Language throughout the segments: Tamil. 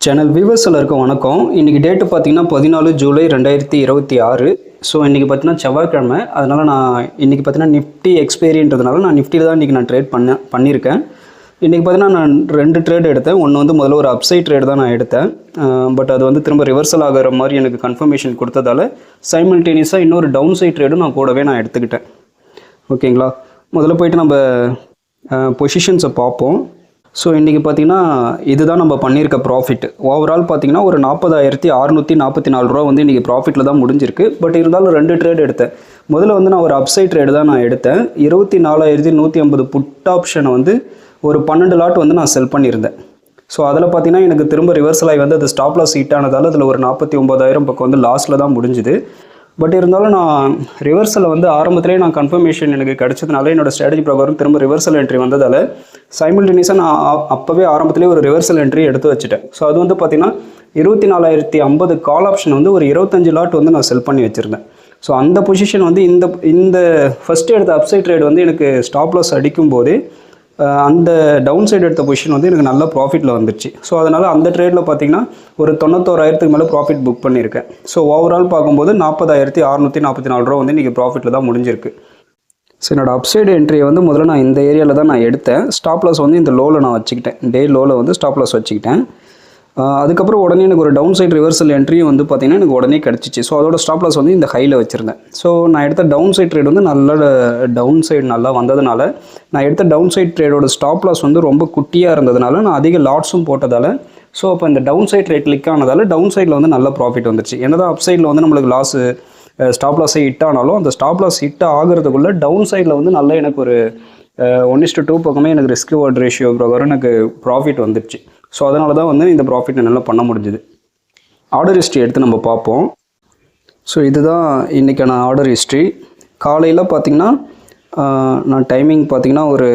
சேனல் வியூவர்ஸ் எல்லாருக்கும் வணக்கம். இன்றைக்கி டேட்டு பார்த்தீங்கன்னா 14 ஜூலை 2026. ஸோ இன்றைக்கி பார்த்தீங்கன்னா செவ்வாய்க்கிழமை. அதனால் நான் இன்றைக்கி பார்த்தீங்கன்னா நிஃப்டி எக்ஸ்பைரின்றதுனால நான் நிஃப்டியில் தான் இன்றைக்கி நான் ட்ரேட் பண்ணியிருக்கேன். இன்றைக்கி பார்த்தீங்கன்னா நான் 2 ட்ரேட் எடுத்தேன். ஒன்று வந்து முதல்ல ஒரு அப்சைட் ட்ரேட் தான் நான் எடுத்தேன். பட் அது வந்து திரும்ப ரிவர்சல் ஆகிற மாதிரி எனக்கு கன்ஃபர்மேஷன் கொடுத்ததால சைமல்டேனியஸாக இன்னொரு டவுன் சைட் ட்ரேடும் நான் கூடவே நான் எடுத்துக்கிட்டேன். ஓகேங்களா, முதல்ல போய்ட்டு நம்ம பொசிஷன்ஸை பார்ப்போம். ஸோ இன்றைக்கி பார்த்திங்கன்னா இதுதான் நம்ம பண்ணியிருக்க ப்ராஃபிட். ஓவரால் பார்த்திங்கன்னா ஒரு 40,644 ரூபா வந்து இன்றைக்கி ப்ராஃபிட்டில் தான் முடிஞ்சிருக்கு. பட் இருந்தாலும் 2 ட்ரேட் எடுத்தேன். முதல்ல வந்து நான் ஒரு அப்சைட் ட்ரேடு தான் நான் எடுத்தேன். 24,150 புட் ஆப்ஷனை வந்து ஒரு 12 லாட் வந்து நான் செல் பண்ணியிருந்தேன். ஸோ அதில் பார்த்திங்கன்னா எனக்கு திரும்ப ரிவர்சல் ஆகி வந்து அது ஸ்டாப் லாஸ் ஹிட் ஆனதால் அதில் ஒரு 49,000 பக்கம் வந்து லாஸில் தான் முடிஞ்சுது. பட் இருந்தாலும் நான் ரிவர்சலில் வந்து ஆரம்பத்திலே நான் கன்ஃபர்மேஷன் எனக்கு கிடச்சதுனால என்னோடய ஸ்ட்ராட்டஜி ப்ரோக்ராம் திரும்ப ரிவர்சல் என்ட்ரி வந்ததால் சைமல்டேனியஸாக நான் அப்போவே ஆரம்பத்திலே ஒரு ரிவர்சல் என்ட்ரி எடுத்து வச்சுட்டேன். ஸோ அது வந்து பார்த்திங்கன்னா 24,050 கால் ஆப்ஷன் வந்து ஒரு 25 லாட் வந்து நான் செல் பண்ணி வச்சுருந்தேன். ஸோ அந்த பொசிஷன் வந்து இந்த ஃபஸ்ட்டு எடுத்த அப்சைட் ட்ரேட் வந்து எனக்கு ஸ்டாப் லாஸ் அடிக்கும்போது அந்த டவுன் சைடு எடுத்த பொசிஷன் வந்து எனக்கு நல்ல ப்ராஃபிட்டில் வந்துடுச்சு. ஸோ அதனால் அந்த ட்ரேடில் பார்த்திங்கன்னா ஒரு 91,000க்கு மேலே ப்ராஃபிட் புக் பண்ணியிருக்கேன். ஸோ ஓவரால் பார்க்கும்போது 40,644 ரூபா வந்து இன்றைக்கி ப்ராஃபிட்டில் தான் முடிஞ்சிருக்கு. ஸோ என்னோடய அப்சைடு என்ட்ரியை வந்து முதல்ல நான் இந்த ஏரியாவில் தான் நான் எடுத்தேன். ஸ்டாப் லாஸ் வந்து இந்த லோவில் நான் வச்சுக்கிட்டேன். டே லோவில் வந்து ஸ்டாப் லாஸ் வச்சுக்கிட்டேன். அதுக்கப்புறம் உடனே எனக்கு ஒரு டவுன் சைட் ரிவர்சல் என்ட்ரியும் வந்து பார்த்திங்கன்னா எனக்கு உடனே கிடச்சிச்சு. ஸோ அதோட ஸ்டாப் லாஸ் வந்து இந்த ஹையில் வச்சுருந்தேன். ஸோ நான் எடுத்த டவுன் சைட் ட்ரேட் வந்து நல்ல டவுன் சைடு நல்லா வந்ததுனால நான் எடுத்த டவுன் சைட் ட்ரேடோட ஸ்டாப் லாஸ் வந்து ரொம்ப குட்டியாக இருந்ததுனால நான் அதிக லாட்ஸும் போட்டதால் ஸோ அப்போ இந்த டவுன் சைட் ரேட் கிளிக் ஆனதால் டவுன் சைடில் வந்து நல்ல ப்ராஃபிட் வந்துச்சு. என்னதான் அப் சைடில் வந்து நம்மளுக்கு லாஸு ஸ்டாப் லாஸே ஹிட் ஆனாலும் அந்த ஸ்டாப் லாஸ் ஹிட் ஆகிறதுக்குள்ளே டவுன் சைடில் வந்து நல்ல எனக்கு ஒரு 1:2 பக்கமே எனக்கு ரிஸ்க் ரிவார்ட் ரேஷியோ பிரகாரம் எனக்கு ப்ராஃபிட் வந்துடுச்சு. ஸோ அதனால தான் வந்து இந்த ப்ராஃபிட் நல்லா பண்ண முடிஞ்சுது. ஆர்டர் ஹிஸ்ட்ரி எடுத்து நம்ம பார்ப்போம். ஸோ இதுதான் இன்றைக்கான ஆர்டர் ஹிஸ்ட்ரி. காலையில் பார்த்திங்கன்னா நான் டைமிங் பார்த்திங்கன்னா ஒரு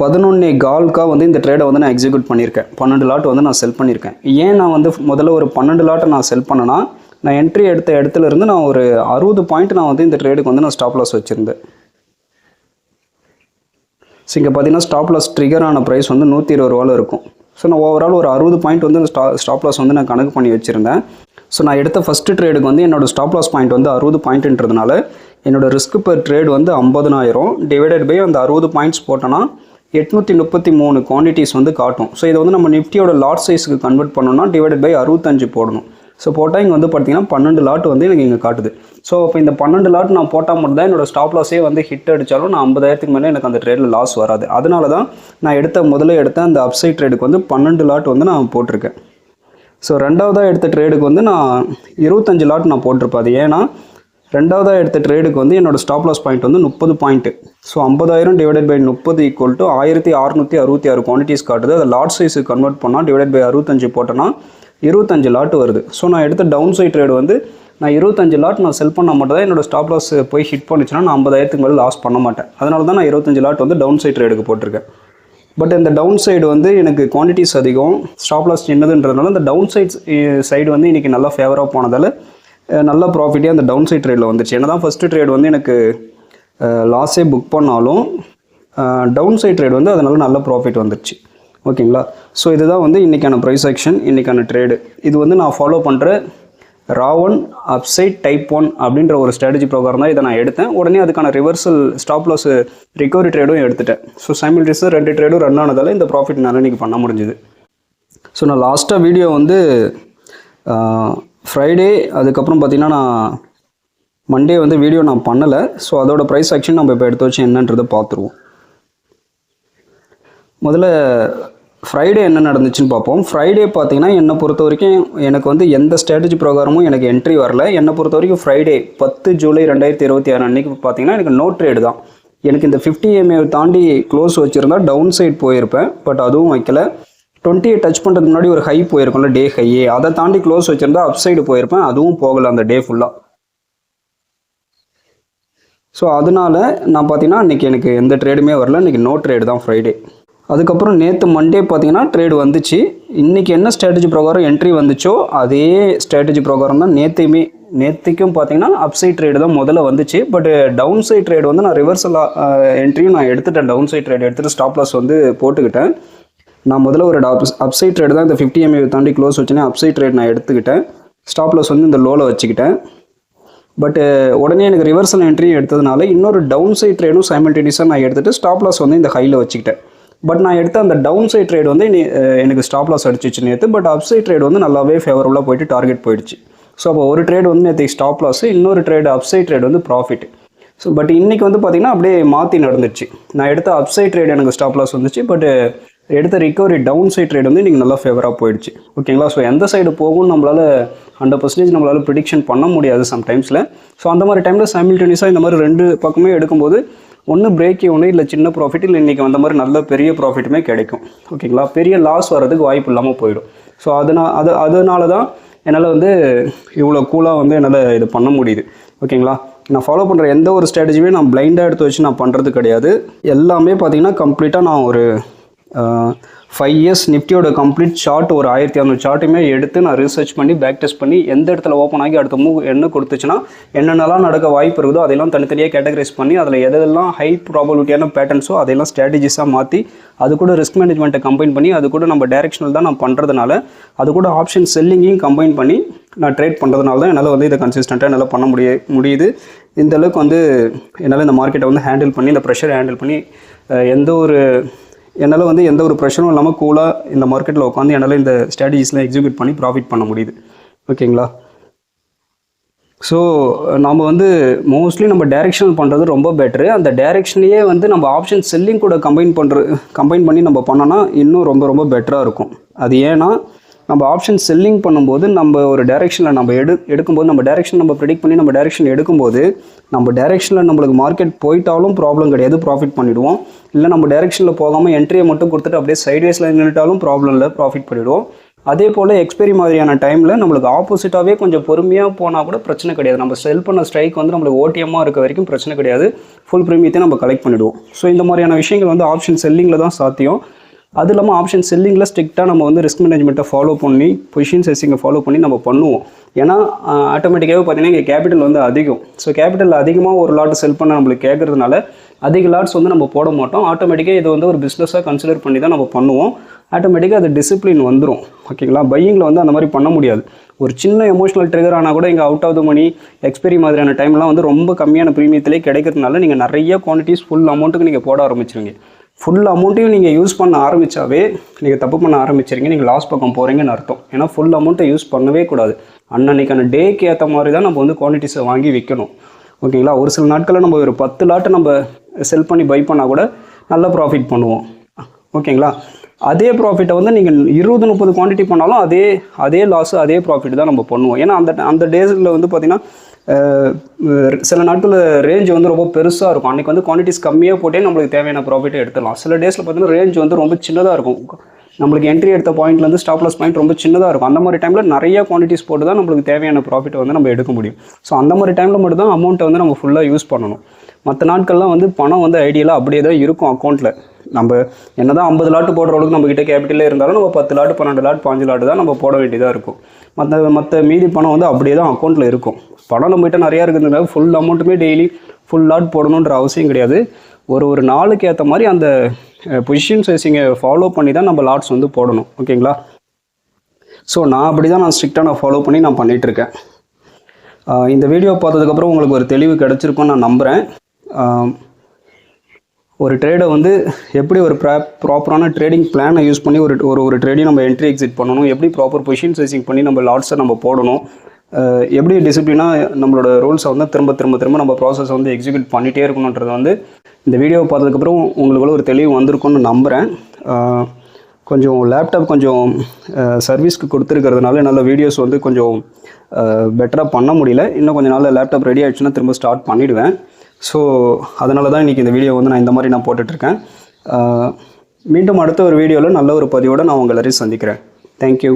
11:15 வந்து இந்த ட்ரேடை வந்து நான் எக்ஸிக்யூட் பண்ணியிருக்கேன். 12 லாட் வந்து நான் செல் பண்ணியிருக்கேன். ஏன் நான் வந்து முதல்ல ஒரு 12 லாட்டை நான் செல் பண்ணேன்னா நான் என்ட்ரி எடுத்த இடத்துல இருந்து நான் ஒரு 60 பாயிண்ட் நான் வந்து இந்த ட்ரேடுக்கு வந்து நான் ஸ்டாப் லாஸ் வச்சுருந்தேன். ஸோ இங்கே பார்த்தீங்கன்னா ஸ்டாப் லாஸ் ட்ரிகர் ஆன ப்ரைஸ் வந்து 120 ரூபாவில் இருக்கும். ஸோ நான் ஓவரால் ஒரு 60 பாயிண்ட் வந்து ஸ்டாப் லாஸ் வந்து நான் கணக்கு பண்ணி வச்சுருந்தேன். ஸோ நான் எடுத்த ஃபஸ்ட்டு ட்ரேடுக்கு வந்து என்னோடய ஸ்டாப் லாஸ் பாயிண்ட் வந்து 60 பாயிண்ட்ன்றதுனால என்னோடய ரிஸ்க் பெர் ட்ரேட் வந்து 50,000 டிவைடட் பை அந்த 60 பாயிண்ட்ஸ் போட்டோன்னா 833 குவான்டிட்டிஸ் வந்து காட்டும். ஸோ இதை வந்து நம்ம நிஃப்டியோட லாட் சைஸுக்கு கன்வெர்ட் பண்ணோம்னா டிவைடட் பை 65 போடணும். ஸோ போட்டால் இங்கே வந்து பார்த்திங்கன்னா 12 லாட் வந்து எனக்கு இங்கே காட்டுது. ஸோ இப்போ இந்த 12 லாட் நான் போட்டால் மட்டும் தான் என்னோடய ஸ்டாப் லாஸே வந்து ஹிட் அடித்தாலும் நான் 50,000க்கு மேலே எனக்கு அந்த ட்ரேடில் லாஸ் வராது. அதனால தான் நான் முதல்ல எடுத்த அந்த அப்சைட் ட்ரேடுக்கு வந்து 12 லாட் வந்து நான் போட்டிருக்கேன். ஸோ ரெண்டாவதாக எடுத்த ட்ரேடுக்கு வந்து நான் 25 லாட் நான் போட்டிருப்பேன். அது ஏன்னா ரெண்டாவதாக எடுத்த ட்ரேடுக்கு வந்து என்னோடய ஸ்டாப் லாஸ் பாயிண்ட் வந்து 30 point. So 50,000 divided by 30 = 1,666 quantities காட்டுது. அதை லாட் சைஸுக்கு கன்வெர்ட் பண்ணால் டிவைடட் பை 65 போட்டோன்னா 25 லாட் வருது. ஸோ நான் எடுத்த டவுன் சைட் ட்ரேடு வந்து நான் 25 லாட் நான் செல் பண்ணால் மட்டும் தான் என்னோடய ஸ்டாப் லாஸ் போய் ஹிட் பண்ணிச்சுன்னா நான் 50,000க்கு மேலே லாஸ் பண்ண மாட்டேன். அதனால தான் நான் 25 லாட் வந்து டவுன் சைட் ட்ரேடுக்கு போட்டிருக்கேன். பட் இந்த டவுன் சைடு வந்து எனக்கு குவான்டிட்டிஸ் அதிகம், ஸ்டாப் லாஸ் சின்னதுன்றதுனால இந்த டவுன் சைடு வந்து இன்றைக்கி நல்லா ஃபேவராக போனதால் நல்ல ப்ராஃபிட்டே அந்த டவுன் சைட் ட்ரேடில் வந்துச்சு. ஏன்னா தான் ஃபஸ்ட்டு ட்ரேட் வந்து எனக்கு லாஸே புக் பண்ணாலும் டவுன் சைட் ட்ரேட் வந்து அதனால் நல்ல ப்ராஃபிட் வந்துடுச்சு. ஓகேங்களா, ஸோ இதுதான் வந்து இன்றைக்கான ப்ரைஸ் ஆக்ஷன், இன்றைக்கான ட்ரேடு. இது வந்து நான் ஃபாலோ பண்ணுற ராவன் அப்சைட் டைப் 1 அப்படின்ற ஒரு ஸ்ட்ராட்டஜி ப்ரோக்ராம் தான் இதை நான் எடுத்தேன். உடனே அதுக்கான ரிவர்சல் ஸ்டாப் லாஸ் ரிகவரி ட்ரேடும் எடுத்துட்டேன். ஸோ சைமல்டேனியஸாக 2 ட்ரேடும் ரன் ஆனதால் இந்த ப்ராஃபிட் நல்லா இன்றைக்கி பண்ண முடிஞ்சுது. ஸோ நான் லாஸ்ட்டாக வீடியோ வந்து ஃப்ரைடே அதுக்கப்புறம் பார்த்திங்கன்னா நான் மண்டே வந்து வீடியோ நான் பண்ணலை. ஸோ அதோட ப்ரைஸ் ஆக்ஷன் நம்ம இப்போ எடுத்து வச்சு என்னன்றதை பார்த்துருவோம். முதல்ல ஃப்ரைடே என்ன நடந்துச்சுன்னு பார்ப்போம். ஃப்ரைடே பார்த்திங்கன்னா என்னை பொறுத்த வரைக்கும் எனக்கு வந்து எந்த ஸ்ட்ராட்டஜி ப்ரோக்ராமும் எனக்கு என்ட்ரி வரல. என்னை பொறுத்த வரைக்கும் ஃப்ரைடே 10 ஜூலை 2026 அன்றைக்கி பார்த்திங்கன்னா எனக்கு நோ ட்ரேடு தான். எனக்கு இந்த 50 MA தாண்டி க்ளோஸ் வச்சுருந்தா டவுன் சைட் போயிருப்பேன். பட் அதுவும் வைக்கல. 20 டச் பண்ணுறதுக்கு முன்னாடி ஒரு ஹை போயிருக்கும்ல, டே ஹையே, அதை தாண்டி க்ளோஸ் வச்சுருந்தா அப் சைடு போயிருப்பேன். அதுவும் போகலை அந்த டே ஃபுல்லாக. ஸோ அதனால் நான் பார்த்திங்கன்னா இன்றைக்கி எனக்கு எந்த ட்ரேடுமே வரல. இன்றைக்கி நோ ட்ரேடு தான் ஃப்ரைடே. அதுக்கப்புறம் நேற்று மண்டே பார்த்திங்கன்னா ட்ரேடு வந்துச்சு. இன்றைக்கி என்ன ஸ்ட்ராட்டஜி ப்ரோக்ராம் என்ட்ரி வந்துச்சோ அதே ஸ்ட்ராட்டஜி ப்ரோக்ராம் தான் நேற்றுக்கும் பார்த்திங்கன்னா அப்சைட் ட்ரேடு தான் முதல்ல வந்துச்சு. பட் டவுன் சைட் ட்ரேடு வந்து நான் ரிவர்சல் என்ட்ரியும் நான் எடுத்துட்டேன். டவுன் சைட் ட்ரேடு எடுத்துகிட்டு ஸ்டாப் லாஸ் வந்து போட்டுக்கிட்டேன். நான் முதல்ல ஒரு அப்சைட் ட்ரேட் தான் இந்த 50 MA தாண்டி க்ளோஸ் வச்சுனே அப்சைட் ட்ரேட் நான் எடுத்துக்கிட்டேன். ஸ்டாப் லாஸ் வந்து இந்த லோவில் வச்சுக்கிட்டேன். பட்டு உடனே எனக்கு ரிவர்சல் என்ட்ரி எடுத்ததுனால இன்னொரு டவுன் சைட் ட்ரேடும் சைமல்டேனியஸாக நான் எடுத்துகிட்டு ஸ்டாப் லாஸ் வந்து இந்த ஹையில் வச்சுக்கிட்டேன். பட் நான் எடுத்த அந்த டவுன் சைட் ட்ரேட் வந்து எனக்கு ஸ்டாப் லாஸ் அடிச்சிச்சு நேற்று. பட் அப் சைட் ட்ரேட் வந்து நல்லாவே ஃபேவரபுளாக போயிட்டு டார்கெட் போயிடுச்சு. ஸோ அப்போ ஒரு ட்ரேட் வந்து நேற்று ஸ்டாப் லாஸ், இன்னொரு ட்ரேட் அப் சைட் ட்ரேட் வந்து ப்ராஃபிட். ஸோ பட் இன்றைக்கி வந்து பார்த்திங்கன்னா அப்படியே மாற்றி நடந்துச்சு. நான் எடுத்த அப் சைட் ட்ரேட் எனக்கு ஸ்டாப் லாஸ் வந்துச்சு. பட் எடுத்த ரிகவரி டவுன் சைட் ட்ரேட் வந்து இன்றைக்கி நல்லா ஃபேவராக போயிடுச்சு. ஓகேங்களா? ஸோ எந்த சைடு போகும்னு நம்மளால் 100% நம்மளால் ப்ரிடிக்ஷன் பண்ண முடியாது சம்டைம்ஸில். ஸோ அந்த மாதிரி டைமில் சைமல்டேனியஸாக இந்த மாதிரி 2 பக்கமே எடுக்கும்போது ஒன்று பிரேக் ஒன்று இல்லை சின்ன ப்ராஃபிட், இல்லை இன்றைக்கி வந்த மாதிரி நல்ல பெரிய ப்ராஃபிட்டுமே கிடைக்கும். ஓகேங்களா? பெரிய லாஸ் வர்றதுக்கு வாய்ப்பு இல்லாமல் போயிடும். ஸோ அதனால தான் என்னால் வந்து இவ்வளோ கூலாக வந்து என்னால் இது பண்ண முடியுது. ஓகேங்களா? நான் ஃபாலோ பண்ணுற எந்த ஒரு ஸ்ட்ராட்டஜியுமே நான் பிளைண்டாக எடுத்து வச்சு நான் பண்ணுறது கிடையாது. எல்லாமே பார்த்திங்கன்னா கம்ப்ளீட்டாக நான் ஒரு 5 இயர்ஸ் நிஃப்டியோட கம்ப்ளீட் சார்ட் ஒரு 1600 சார்ட்டுமே எடுத்து நான் ரிசர்ச் பண்ணி பேக் டெஸ்ட் பண்ணி எந்த இடத்துல ஓப்பன் ஆகி அடுத்த மூவ் என்ன கொடுத்துச்சுன்னா என்னென்னலாம் நடக்க வாய்ப்பு இருக்குதோ அதெல்லாம் தனித்தனியாக கேட்டகரைஸ் பண்ணி அதில் எதெல்லாம் ஹை ப்ராபபிலிட்டியான பேட்டர்ன்ஸோ அதெல்லாம் ஸ்ட்ராட்டஜிஸாக மாற்றி அது கூட ரிஸ்க் மேனேஜ்மெண்ட்டை கம்பைன் பண்ணி அது கூட நம்ம டைரெக்ஷனல் தான் நான் பண்ணுறதுனால அது கூட ஆப்ஷன் செல்லிங்கையும் கம்பைன் பண்ணி நான் ட்ரேட் பண்ணுறதுனால தான் என்னால் வந்து இதை கன்சிஸ்டண்ட்டாக என்னால் பண்ண முடியுது. இந்த அளவுக்கு வந்து என்னால் இந்த மார்க்கெட்டை வந்து ஹேண்டில் பண்ணி இந்த ப்ரெஷரை ஹேண்டில் பண்ணி என்னால் வந்து எந்த ஒரு ப்ரெஷரும் இல்லாமல் கூலாக இந்த மார்க்கெட்டில் உட்காந்து என்னால் இந்த ஸ்ட்ராட்டஜிஸ்லாம் எக்ஸிக்யூட் பண்ணி ப்ராஃபிட் பண்ண முடியுது. ஓகேங்களா? ஸோ நம்ம வந்து மோஸ்ட்லி நம்ம டைரெக்ஷனல் பண்ணுறது ரொம்ப பெட்ரு. அந்த டைரெக்ஷனையே வந்து நம்ம ஆப்ஷன் செல்லிங் கூட கம்பைன் பண்ணி நம்ம பண்ணோன்னா இன்னும் ரொம்ப ரொம்ப பெட்டராக இருக்கும். அது ஏன்னா நம்ம ஆப்ஷன் செல்லிங் பண்ணும்போது நம்ம ஒரு டைரெக்ஷனில் நம்ம எடுக்கும்போது நம்ம டைரெக்ஷன் நம்ம ப்ரெடிக்ட் பண்ணி நம்ம டைரெக்ஷன் எடுக்கும்போது நம்ம டைரெக்ஷனில் நம்மளுக்கு மார்க்கெட் போயிட்டாலும் ப்ராப்ளம் கிடையாது, ப்ராஃபிட் பண்ணிவிடுவோம். இல்லை நம்ம டைரெக்ஷனில் போகாமல் என்ட்ரியை மட்டும் கொடுத்துட்டு அப்படியே சைட்வேஸில் நின்றுட்டாலும் ப்ராப்ளம் இல்லை, ப்ராஃபிட் பண்ணிவிடுவோம். அதே போல் எக்ஸ்பைரி மாதிரியான டைமில் நம்மளுக்கு ஆப்போசிட்டாகவே கொஞ்சம் பொறுமையாக போனால் கூட பிரச்சனை கிடையாது. நம்ம செல் பண்ண ஸ்ட்ரைக் வந்து நம்மளுக்கு ஓடிஎம்மாக இருக்க வரைக்கும் பிரச்சனை கிடையாது, ஃபுல் ப்ரீமியத்தை நம்ம கலெக்ட் பண்ணிவிடுவோம். ஸோ இந்த மாதிரியான விஷயங்கள் வந்து ஆப்ஷன் செல்லிங்கில் தான் சாத்தியம். அது இல்லாமல் ஆப்ஷன் செல்லிங்கில் ஸ்ட்ரிக்டாக நம்ம வந்து ரிஸ்க் மேனேஜ்மெண்ட்டை ஃபாலோ பண்ணி பொசிஷன் சைஸிங்கை ஃபாலோ பண்ணி நம்ம பண்ணுவோம். ஏன்னா ஆட்டோமேட்டிக்காகவே பார்த்தீங்கன்னா இங்கே கேபிட்டல் வந்து அதிகம். ஸோ கேபிட்டல் அதிகமாக ஒரு லாட் செல் பண்ண நம்மளுக்கு கேட்குறதுனால அதிக லாட்ஸ் வந்து நம்ம போட மாட்டோம். ஆட்டோமேட்டிக்காக இது வந்து ஒரு பிஸ்னஸாக கன்சிடர் பண்ணி தான் நம்ம பண்ணுவோம். ஆட்டோமேட்டிக்காக அது டிசிப்ளின் வந்துடும். ஓகேங்களா? பையிங்கில் வந்து அந்த மாதிரி பண்ண முடியாது. ஒரு சின்ன எமோஷனல் ட்ரிகர் ஆனால் கூட இங்கே out of the money expiry மாதிரியான டைம்லாம் வந்து ரொம்ப கம்மியான ப்ரீமியத்திலே கிடைக்கிறதுனால நீங்கள் நிறைய குவான்டிட்டிஸ் ஃபுல் அமௌண்ட்டுக்கு நீங்கள் போட ஆரம்பிச்சிருங்க. ஃபுல் அமௌண்ட்டையும் நீங்கள் யூஸ் பண்ண ஆரம்பித்தாவே நீங்கள் தப்பு பண்ண ஆரம்பிச்சிருங்க, நீங்கள் லாஸ் பக்கம் போகிறீங்கன்னு அர்த்தம். ஏன்னா ஃபுல் அமௌண்ட்டை யூஸ் பண்ணவே கூடாது. அன்னன்னைக்கான டேக்கு ஏற்ற மாதிரி தான் நம்ம வந்து குவான்டிட்டிஸை வாங்கி விற்கணும். ஓகேங்களா? ஒரு சில நாட்களில் நம்ம ஒரு 10 லாட்டை நம்ம செல் பண்ணி பை பண்ணால் கூட நல்ல ப்ராஃபிட் பண்ணுவோம். ஓகேங்களா? அதே ப்ராஃபிட்டை வந்து நீங்கள் 20-30 குவான்டிட்டி பண்ணாலும் அதே லாஸு அதே ப்ராஃபிட் தான் நம்ம பண்ணுவோம். ஏன்னா அந்த டேஸில் வந்து பார்த்திங்கன்னா சில நாட்களில் ரேஞ்ச் வந்து ரொம்ப பெருசாக இருக்கும். அன்றைக்கி வந்து குவான்டிட்டிஸ் கம்மியாக போட்டே நம்மளுக்கு தேவையான ப்ராஃபிட்டை எடுத்துடலாம். சில டேஸில் பார்த்திங்கன்னா ரேஞ்ச் வந்து ரொம்ப சின்னதாக இருக்கும். நம்மளுக்கு என்ட்ரி எடுத்த பாயிண்ட்லேருந்து ஸ்டாப் லாஸ் பாயிண்ட் ரொம்ப சின்னதாக இருக்கும். அந்த மாதிரி டைமில் நிறைய குவான்டிட்டிஸ் போட்டு தான் நம்மளுக்கு தேவையான ப்ராஃபிட்டை வந்து நம்ம எடுக்க முடியும். ஸோ அந்த மாதிரி டைமில் மட்டும் தான் அமௌண்ட்டை வந்து நம்ம ஃபுல்லாக யூஸ் பண்ணணும். மற்ற நாட்கள்லாம் வந்து பணம் வந்து ஐடியலாக அப்படியே தான் இருக்கும் அக்கௌண்ட்டில். நம்ம என்ன தான் 50 லாட்டு போடுற அளவுக்கு நம்மக்கிட்ட கேபிட்டலே இருந்தாலும் நம்ம 10 லாட்டு 12 லாட் 5 லாட்டு தான் நம்ம போட வேண்டியதாக இருக்கும். மற்ற மீதி பணம் வந்து அப்படியே தான் அக்கௌண்ட்டில் இருக்கும். பணம் நம்மகிட்ட நிறையா இருக்கிறதுனால ஃபுல் அமௌண்ட்டுமே டெய்லி ஃபுல் லாட் போடணுன்ற அவசியம் கிடையாது. ஒரு நாளுக்கு ஏற்ற மாதிரி அந்த பொசிஷன் சைஸிங்கை ஃபாலோ பண்ணி தான் நம்ம லாட்ஸ் வந்து போடணும். ஓகேங்களா? ஸோ நான் அப்படி தான் ஸ்ட்ரிக்டாக ஃபாலோ பண்ணி நான் பண்ணிகிட்ருக்கேன். இந்த வீடியோ பார்த்ததுக்கப்புறம் உங்களுக்கு ஒரு தெளிவு கிடச்சிருக்கும்னு நான் நம்புகிறேன். ஒரு ட்ரேடை வந்து எப்படி ஒரு ப்ராப்பரான ட்ரேடிங் பிளானை யூஸ் பண்ணி ஒரு ட்ரேடையும் நம்ம என்ட்ரி எக்ஸிட் பண்ணணும், எப்படி ப்ராப்பர் பொசிஷன் சைஸிங் பண்ணி நம்ம லாட்ஸை நம்ம போடணும், எப்படி டிசிப்ளினாக நம்மளோட ரூல்ஸை வந்து திரும்ப நம்ம ப்ராசஸை வந்து எக்ஸிக்யூட் பண்ணிகிட்டே இருக்கணுன்றது வந்து இந்த வீடியோவை பார்த்ததுக்கப்புறம் உங்களுக்குள்ள ஒரு தெளிவு வந்திருக்கும்னு நம்புகிறேன். கொஞ்சம் லேப்டாப் கொஞ்சம் சர்வீஸ்க்கு கொடுத்துருக்கிறதுனால என்னால் வீடியோஸ் வந்து கொஞ்சம் பெட்டராக பண்ண முடியல. இன்னும் கொஞ்சம் நாள் லேப்டாப் ரெடி ஆகிடுச்சுன்னா திரும்ப ஸ்டார்ட் பண்ணிவிடுவேன். ஸோ அதனால தான் இன்றைக்கி இந்த வீடியோ வந்து நான் இந்த மாதிரி நான் போட்டுட்ருக்கேன். மீண்டும் அடுத்த ஒரு வீடியோவில் நல்ல ஒரு பதிவோடு நான் உங்களை எல்லாரையும் சந்திக்கிறேன். தேங்க்யூ.